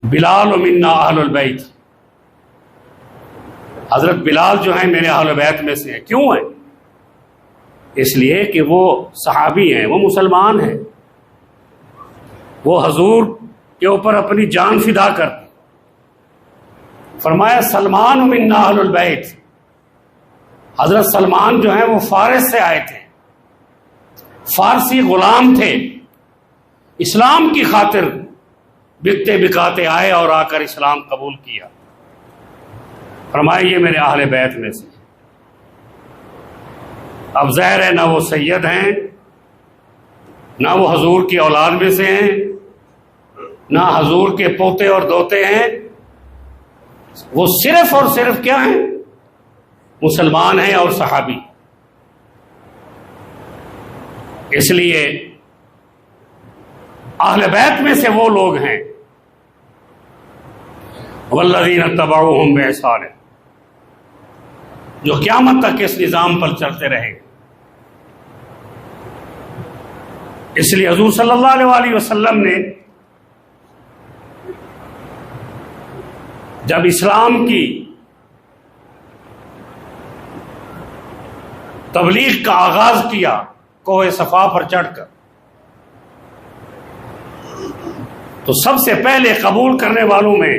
बिलाल मिन्ना अहलुल बैत, हजरत बिलाल जो है मेरे अहलुल बैत में से हैं। क्यों है? इसलिए कि वो सहाबी हैं, वो मुसलमान हैं, वो हजूर के ऊपर अपनी जान फिदा कर। फरमाया सलमान मिन्ना अहलुल बैत, हजरत सलमान जो है वो फारस से आए थे, फारसी गुलाम थे, इस्लाम की खातिर बिकते बिकाते आए और आकर इस्लाम कबूल किया। फरमाया ये मेरे अहले बैत में से। अब ज़ाहिर है ना वो सैयद हैं, ना वो हजूर की औलाद में से हैं, ना हजूर के पोते और दोते हैं, वो सिर्फ और सिर्फ क्या हैं? मुसलमान हैं और सहाबी। इसलिए अहले बैत में से वो लोग हैं वल्लज़ीना तबअूहुम बिइहसान, जो क़यामत तक इस निज़ाम पर चलते रहेंगे। इसलिए हुज़ूर सल्लल्लाहु अलैहि वसल्लम ने जब इस्लाम की तबलीग का आगाज किया कोहे सफा पर चढ़कर, तो सबसे पहले कबूल करने वालों में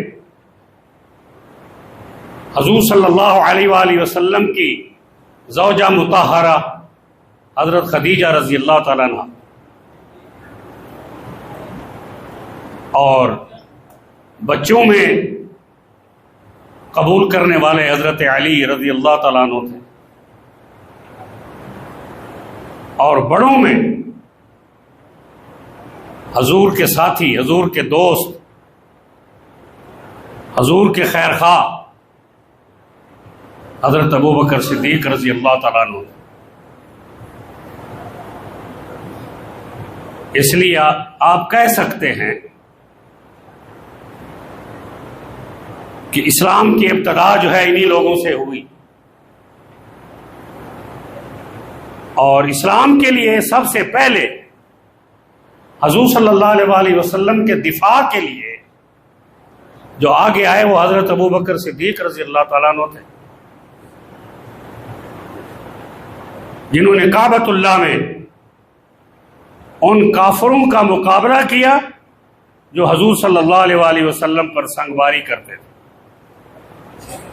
हुज़ूर सल्लल्लाहु अलैहि वसल्लम की ज़ौजा मुतहरा हज़रत खदीजा रज़ी अल्लाह ताला अन्हा और बच्चों में कबूल करने वाले हज़रत अली रज़ी अल्लाह ताला अन्हु थे, और बड़ों में हजूर के साथी, हजूर के दोस्त, हजूर के खैर खा हजरत अबू बकर सिद्दीक रजी अल्लाह ताला अन्हु। इसलिए आप कह सकते हैं कि इस्लाम की इब्तदा जो है इन्हीं लोगों से हुई, और इस्लाम के लिए सबसे पहले हुज़ूर सल्लल्लाहु अलैहि वसल्लम के दिफा के लिए जो आगे आए वो हज़रत अबू बकर सिद्दीक रज़ी अल्लाह ताला अन्हु थे, जिन्होंने काबतुल्लाह में उन काफिरों का मुकाबला किया जो हुज़ूर सल्लल्लाहु अलैहि वसल्लम पर संगवारी करते थे।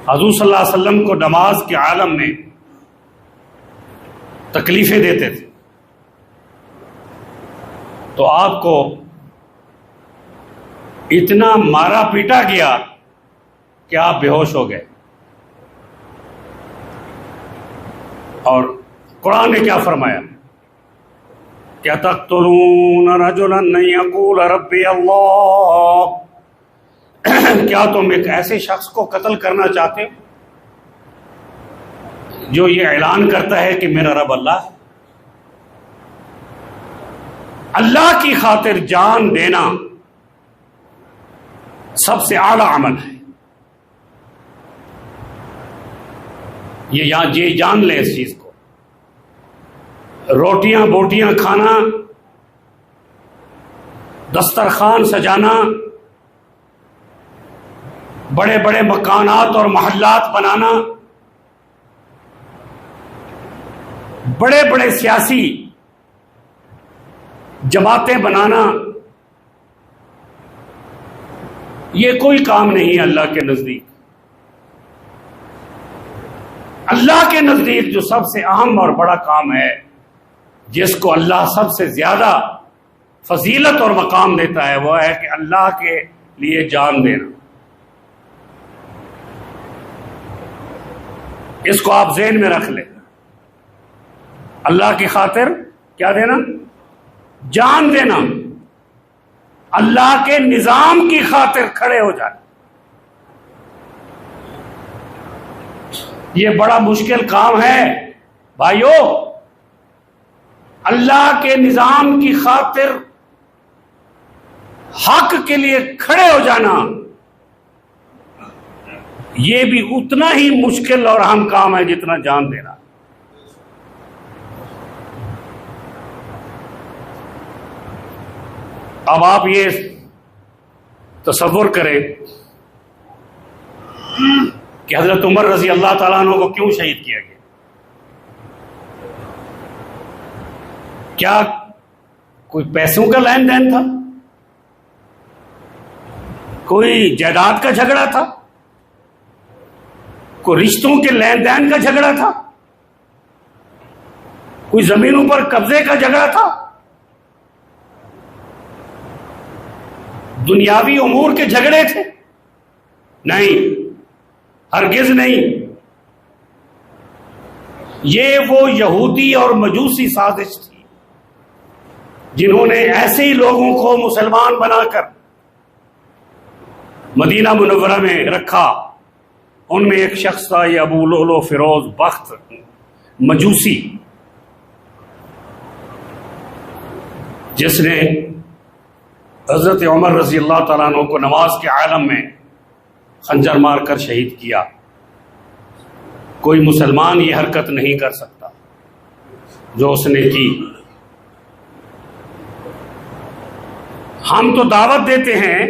हुज़ूर सल्लल्लाहु अलैहि वसल्लम को नमाज के आलम में तकलीफें देते थे, तो आपको इतना मारा पीटा गया कि आप बेहोश हो गए। और कुरान ने क्या फरमाया? क्या तक़्तुलून रजुलन यक़ूल रब्बी अल्लाह, क्या तुम एक ऐसे शख्स को कत्ल करना चाहते हो जो ये ऐलान करता है कि मेरा रब अल्लाह है? अल्लाह की खातिर जान देना सबसे आला अमल है। ये जान ले इस चीज को। रोटियां बोटियां खाना, दस्तरखान सजाना, बड़े बड़े मकानात और महल्लात बनाना, बड़े बड़े सियासी जमातें बनाना, ये कोई काम नहीं है अल्लाह के नजदीक। अल्लाह के नजदीक जो सबसे अहम और बड़ा काम है, जिसको अल्लाह सबसे ज्यादा फजीलत और मकाम देता है, वह है कि अल्लाह के लिए जान देना। इसको आप ज़हन में रख लें। अल्लाह की खातिर क्या देना? जान देना। अल्लाह के निजाम की खातिर खड़े हो जाए। ये बड़ा मुश्किल काम है भाइयों। अल्लाह के निजाम की खातिर हक के लिए खड़े हो जाना, यह भी उतना ही मुश्किल और अहम काम है जितना जान देना। अब आप ये तसव्वुर करें कि हजरत उमर रजी अल्लाह ताला अन्हु को क्यों शहीद किया गया। क्या कोई पैसों का लेन देन था, कोई जायदाद का झगड़ा था, कोई रिश्तों के लेन देन का झगड़ा था, कोई जमीनों पर कब्जे का झगड़ा था, दुनियावी उमूर के झगड़े थे? नहीं, हरगिज नहीं। ये वो यहूदी और मजूसी साजिश थी जिन्होंने ऐसे ही लोगों को मुसलमान बनाकर मदीना मुनव्वरा में रखा। उनमें एक शख्स था, ये अबू लुलु फिरोज बख्त मजूसी, जिसने हजरत उमर रजी अल्लाह तआला अन्हु को नमाज के आलम में खंजर मारकर शहीद किया। कोई मुसलमान ये हरकत नहीं कर सकता जो उसने की। हम तो दावत देते हैं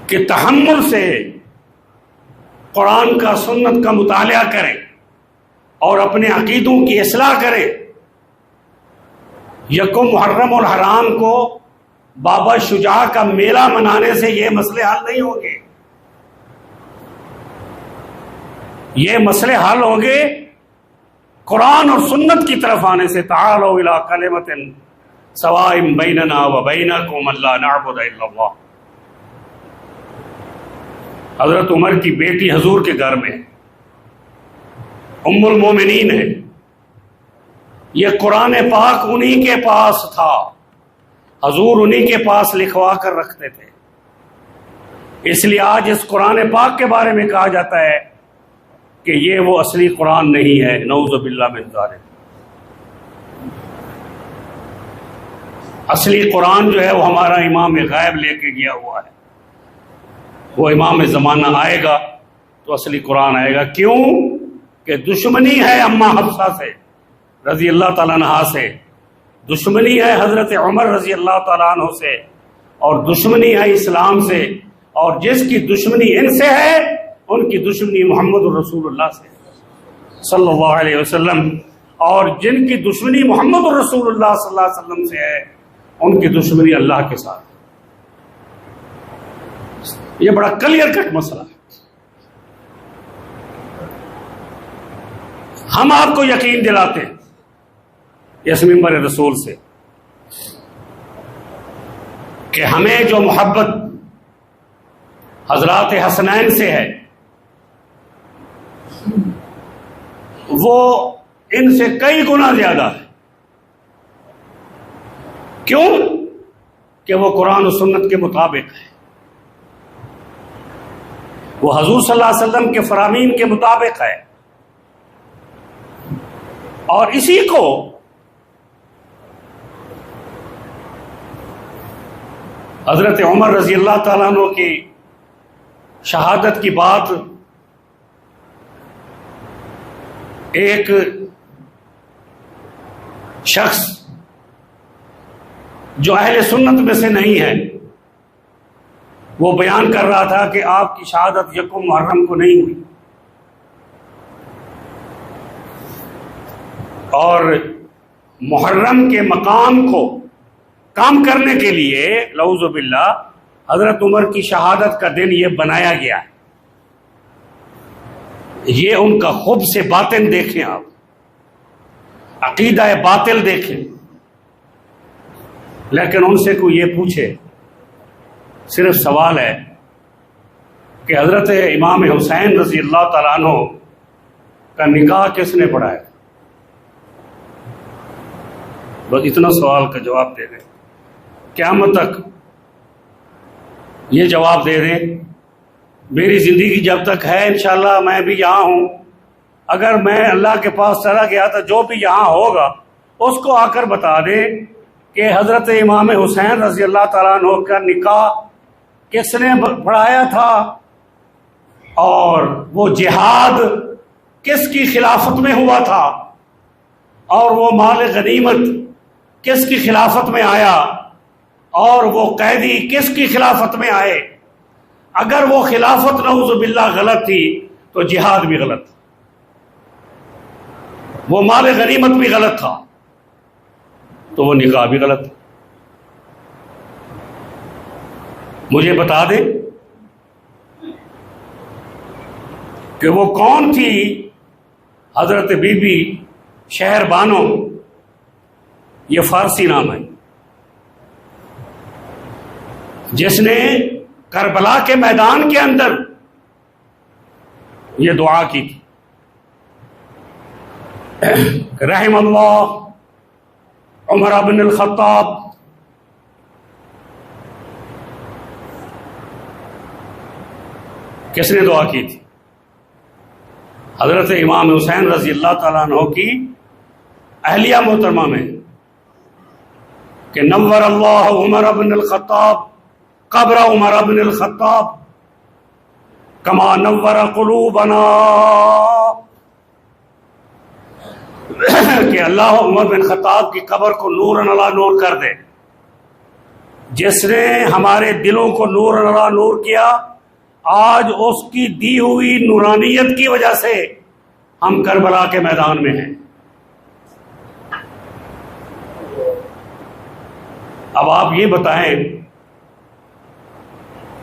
कि तहम्मुल से कुरान का सुन्नत का मुतालिया करें और अपने अकीदों की इस्लाह करें। यकुम मुहर्रम और हराम को बाबा शुजा का मेला मनाने से ये मसले हल नहीं होंगे। ये मसले हल होंगे कुरान और सुन्नत की तरफ आने से। तालो इला कलिमतिन सवाइम बैनना व बैनकुम अल्ला नअबुद इल्लल्लाह। हजरत उमर की बेटी हजूर के घर में उम्मुल मोमिनीन है। ये कुरान पाक उन्हीं के पास था, हजूर उन्हीं के पास लिखवा कर रखते थे। इसलिए आज इस कुरान पाक के बारे में कहा जाता है कि ये वो असली कुरान नहीं है। नऊज़ु बिल्लाह मिन ज़ालिक। असली कुरान जो है वो हमारा इमाम गायब लेके गया हुआ है। वो इमाम ज़माना आएगा तो असली कुरान आएगा। क्यों? कि दुश्मनी है अम्मा हफ्सा से रजी अल्लाह ताला अन्हा से, दुश्मनी है हजरत उमर रजी अल्लाह ताला अन्हु से, और दुश्मनी है इस्लाम से। और जिसकी दुश्मनी इनसे है उनकी दुश्मनी मोहम्मद रसूलुल्लाह से सल्लल्लाहु अलैहि वसल्लम, और जिनकी दुश्मनी मोहम्मद रसूलुल्लाह सल्लल्लाहु अलैहि वसल्लम से है उनकी दुश्मनी अल्लाह के साथ। ये बड़ा क्लियर कट मसला है। हम आपको यकीन दिलाते हैं इस मिंबर रसूल से कि हमें जो मोहब्बत हजरात हसनैन से है वो इनसे कई गुना ज्यादा है। क्यों? कि वो कुरान और सुन्नत के मुताबिक है, वो हजूर सल्लल्लाहु अलैहि वसल्लम के फरामीन के मुताबिक है। और इसी को हजरत उमर रजी अल्लाह ताला अन्हु की शहादत की बात एक शख्स जो अहले सुन्नत में से नहीं है वो बयान कर रहा था कि आपकी शहादत यकुम मुहर्रम को नहीं हुई, और मुहर्रम के मकाम को काम करने के लिए लऊज़ु बिल्लाह हजरत उमर की शहादत का दिन ये बनाया गया है। ये उनका खुद से बातिन देखें, आप अकीदा बातिल देखें। लेकिन उनसे कोई ये पूछे, सिर्फ सवाल है कि हजरत इमाम हुसैन रजी अल्लाह तआला अन्हु का निकाह किसने पढ़ाया? बस इतना सवाल का जवाब दे दें, क़यामत तक ये जवाब दे दें। मेरी ज़िंदगी जब तक है इंशाअल्लाह मैं भी यहाँ हूँ। अगर मैं अल्लाह के पास चला गया तो जो भी यहाँ होगा उसको आकर बता दें कि हज़रत इमाम हुसैन रज़ी अल्लाह ताला अन्हु का निकाह किसने पढ़ाया था और वो जिहाद किसकी खिलाफत में हुआ था और वो माल गनीमत किसकी खिलाफत में आया और वो कैदी किसकी खिलाफत में आए, अगर वो खिलाफत नऊजुबिल्लाह गलत थी तो जिहाद भी गलत था, वो माल गनीमत भी गलत था, तो वो निकाह भी गलत था। मुझे बता दें कि वो कौन थी हजरत बीबी शहर बानो, ये फारसी नाम है, जिसने करबला के मैदान के अंदर ये दुआ की थी, रहमल्लाह उमर इब्न अल-खत्ताब। किसने दुआ की थी? हजरत इमाम हुसैन रजी अल्लाह ताला अन्हु की अहलिया मोहतरमा में कि नव्वर अल्लाह उमर इब्न अल-खत्ताब कब्र उमर इब्न अल-खत्ताब कमा नव्वर कुलूबना, कि अल्लाह उमर बिन खत्ताब की कब्र को नूर अला नूर कर दे। जिसने हमारे दिलों को नूर अला नूर किया, आज उसकी दी हुई नूरानियत की वजह से हम करबला के मैदान में हैं। अब आप ये बताएं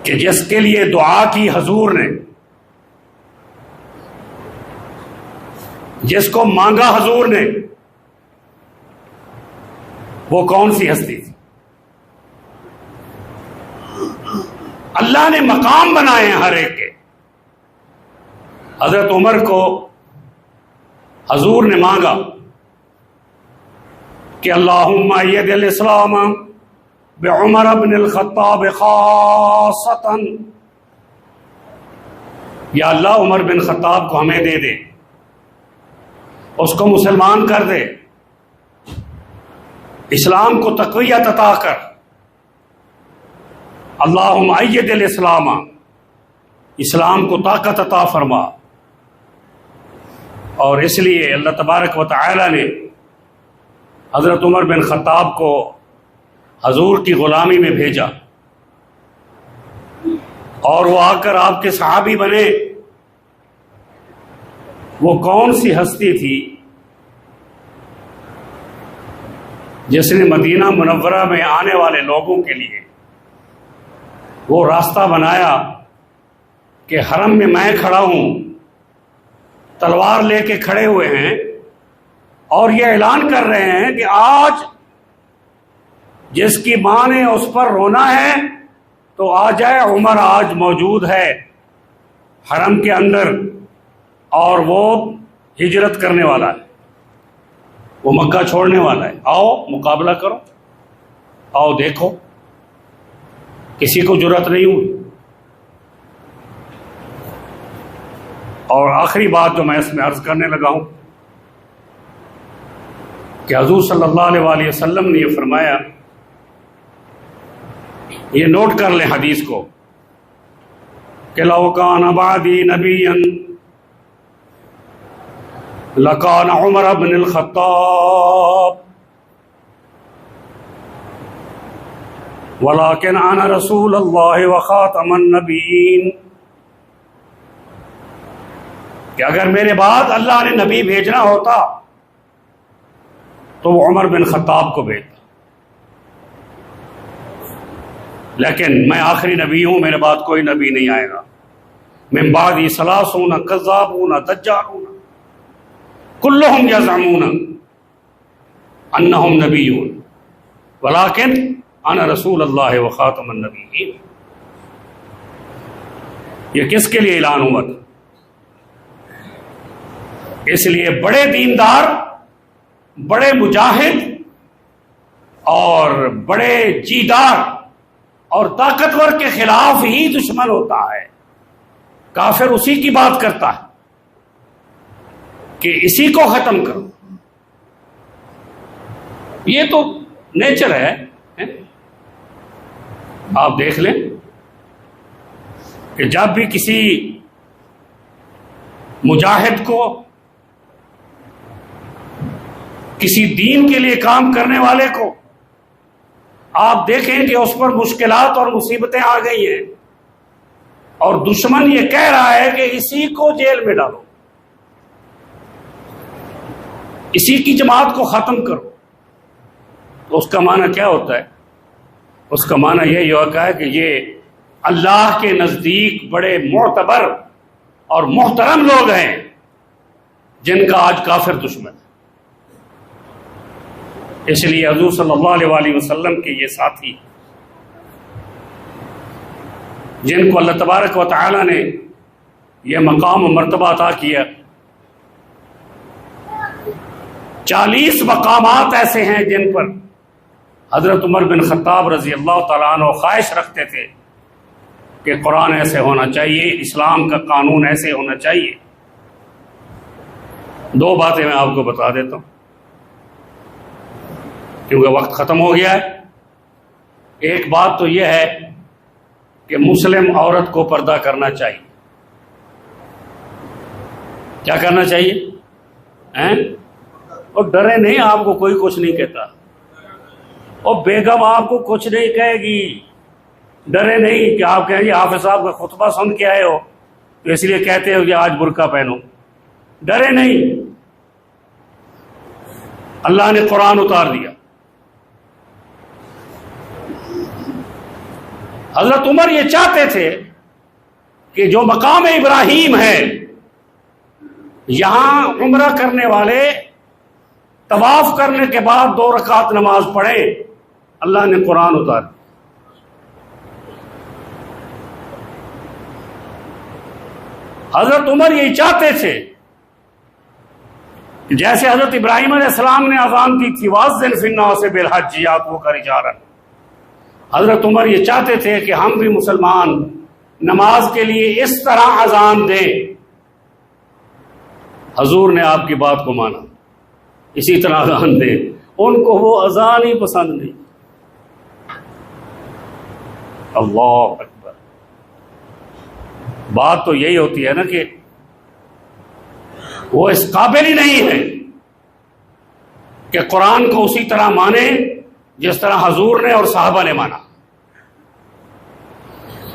कि जिसके लिए दुआ की हजूर ने, जिसको मांगा हजूर ने, वो कौन सी हस्ती थी? अल्लाह ने मकाम बनाए हैं हर एक के। हजरत उमर को हजूर ने मांगा कि अल्लाहुम्मा यदिल इस्लाम बिउमर इब्न अल-खत्ताब खासतन, या अल्लाह उमर बिन खत्ताब को हमें दे दे, उसको मुसलमान कर दे, इस्लाम को तक़वियत अता कर। अल्लाहुम्मा अय्यदिल इस्लाम, इस्लाम को ताकत अता फरमा। और इसलिए अल्लाह तबारक व तआला ने हज़रत उमर बिन खत्ताब को हजूर की ग़ुलामी में भेजा और वो आकर आपके सहाबी बने। वो कौन सी हस्ती थी जिसने मदीना मुनव्वरा में आने वाले लोगों के लिए वो रास्ता बनाया कि हरम में मैं खड़ा हूं, तलवार लेके खड़े हुए हैं और ये ऐलान कर रहे हैं कि आज जिसकी मां ने उस पर रोना है तो आ जाए, उमर आज मौजूद है हरम के अंदर और वो हिजरत करने वाला है, वो मक्का छोड़ने वाला है। आओ मुकाबला करो, आओ देखो। किसी को जुर्रत नहीं हुई। और आखिरी बात जो मैं इसमें अर्ज करने लगा हूं कि हुजूर सल्लल्लाहु अलैहि वसल्लम ने यह फरमाया, ये नोट कर लें हदीस को, कि लौ कान बादी नबिय्यन लकान उमर इब्न अल-खत्ताब वलाकिन अना रसूलुल्लाह व खातमुन नबीय्यीन, कि अगर मेरे बाद अल्लाह ने नबी भेजना होता तो वो उमर बिन खत्ताब को भेजता, लेकिन मैं आखिरी नबी हूं, मेरे बाद कोई नबी नहीं आएगा। मिन बादी सलासून कज़्ज़ाबून दज्जालून कुल्लुहुम यज़अमून अन्नहुम नबिय्यून वलाकिन अना रसूलुल्लाह व खातमुन नबिय्यीन। ये किसके लिए ऐलान हुआ था? इसलिए बड़े दीनदार, बड़े मुजाहिद और बड़े जीदार और ताकतवर के खिलाफ ही दुश्मन होता है। काफिर उसी की बात करता है कि इसी को खत्म करो। ये तो नेचर है? आप देख लें कि जब भी किसी मुजाहिद को, किसी दीन के लिए काम करने वाले को आप देखें कि उस पर मुश्किलात और मुसीबतें आ गई हैं और दुश्मन ये कह रहा है कि इसी को जेल में डालो, इसी की जमात को खत्म करो। तो उसका माना क्या होता है? उसका माना यही होता है कि ये अल्लाह के नजदीक बड़े मोतबर और मोहतरम लोग हैं जिनका आज काफिर दुश्मन है। इसलिए हुज़ूर सल्लल्लाहु अलैहि वसल्लम के ये साथी, जिनको अल्लाह तबारक व तआला ने यह मकाम व मर्तबा अता किया, 40 मकामात ऐसे हैं जिन पर हजरत उमर बिन खत्ताब रजी अल्लाह तआला अन्हु ख्वाहिश रखते थे कि कुरान ऐसे होना चाहिए, इस्लाम का कानून ऐसे होना चाहिए। 2 बातें मैं आपको बता देता हूं क्योंकि वक्त ख़त्म हो गया है। एक बात तो यह है कि मुस्लिम औरत को पर्दा करना चाहिए। क्या करना चाहिए? हैं? और डरे नहीं, आपको कोई कुछ नहीं कहता। और बेगम आपको कुछ नहीं कहेगी। डरे नहीं कि आप कहेंगे हाफिज साहब का खुतबा सुन के आए हो तो इसलिए कहते हो कि आज बुर्का पहनो। डरे नहीं, अल्लाह ने कुरान उतार दिया। हजरत उमर ये चाहते थे कि जो मकाम इब्राहिम है, यहां उम्रा करने वाले तवाफ करने के बाद 2 रकात नमाज पढ़े। अल्लाह ने कुरान उतार दिया। हजरत उमर यही चाहते थे जैसे हजरत इब्राहिम अलैहिस्सलाम ने अज़ान की थी, वाज़िन फिन्नास बिलहज्ज यातूका रिजालन। हजरत उमर ये चाहते थे कि हम भी मुसलमान नमाज के लिए इस तरह अजान दें। हजूर ने आपकी बात को माना, इसी तरह अजान दें। उनको वो अजान ही पसंद नहीं। अल्लाह अकबर। बात तो यही होती है ना कि वो इस काबिल ही नहीं है कि कुरान को उसी तरह माने जिस तरह हजूर ने और साहबा ने माना।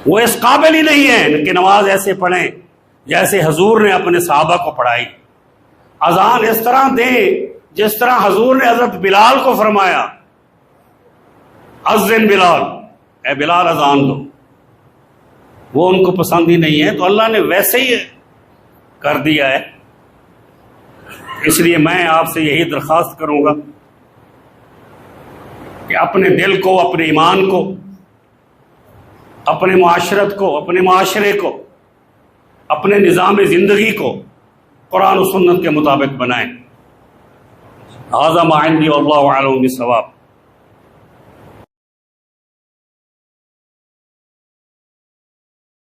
वो इस काबिल ही नहीं है कि नमाज ऐसे पढ़ें जैसे हजूर ने अपने साहबा को पढ़ाई। अजान इस तरह दें जिस तरह हजूर ने हजरत बिलाल को फरमाया, अज़्ज़िन बिलाल, ए बिलाल अजान दो। वो उनको पसंद ही नहीं है, तो अल्लाह ने वैसे ही कर दिया है। इसलिए मैं आपसे यही दरख्वास्त करूंगा कि अपने दिल को, अपने ईमान को, अपने मुआशरत को, अपने मुआशरे को, अपने निज़ाम ज़िंदगी को कुरान और सुन्नत के मुताबिक बनाएं। हाज़ा मा इंदी वल्लाहु अअलम बिस्सवाब।